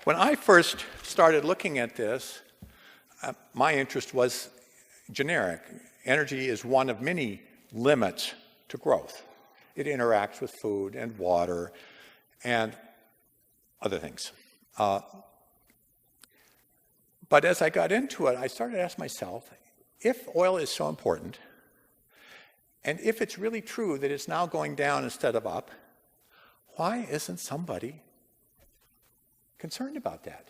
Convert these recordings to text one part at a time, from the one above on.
When I first started looking at this, my interest was generic. Energy is one of many limits to growth. It interacts with food and water and other things. But as I got into it, I started to ask myself, if oil is so important, and if it's really true that it's now going down instead of up, why isn't somebody concerned about that?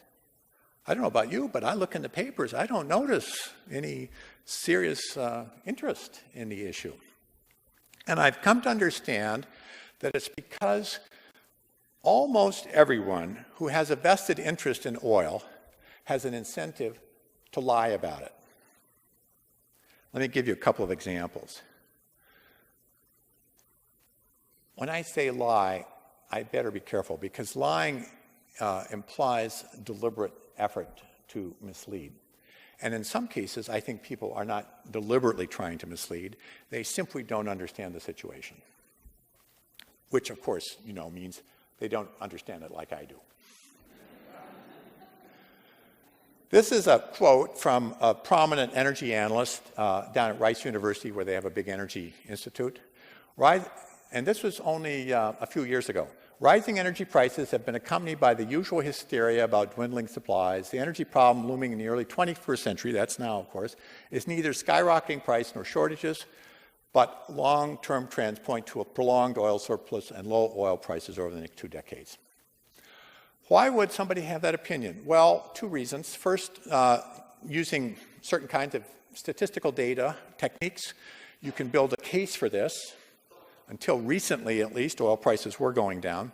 I don't know about you, but I look in the papers, I don't notice any serious interest in the issue. And I've come to understand that it's because almost everyone who has a vested interest in oil has an incentive to lie about it. Let me give you a couple of examples. When I say lie, I better be careful, because lying implies deliberate effort to mislead. And in some cases, I think people are not deliberately trying to mislead. They simply don't understand the situation, which, of course, means they don't understand it like I do. This is a quote from a prominent energy analyst down at Rice University, where they have a big energy institute. And this was only a few years ago. Rising energy prices have been accompanied by the usual hysteria about dwindling supplies. The energy problem looming in the early 21st century, that's now, of course, is neither skyrocketing price nor shortages, but long-term trends point to a prolonged oil surplus and low oil prices over the next 2 decades. Why would somebody have that opinion? Well, 2 reasons. First, using certain kinds of statistical data techniques, you can build a case for this. Until recently, at least, oil prices were going down.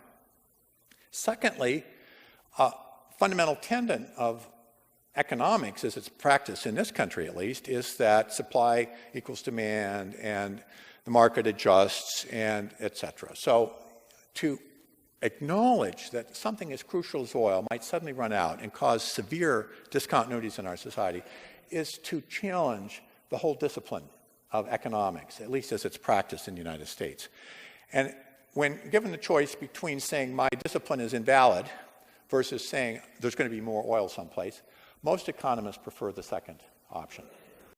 Secondly, a fundamental tenet of economics, as it's practiced in this country at least, is that supply equals demand and the market adjusts and et cetera. So to acknowledge that something as crucial as oil might suddenly run out and cause severe discontinuities in our society is to challenge the whole discipline of economics, at least as it's practiced in the United States. And when given the choice between saying my discipline is invalid versus saying there's going to be more oil someplace, most economists prefer the second option.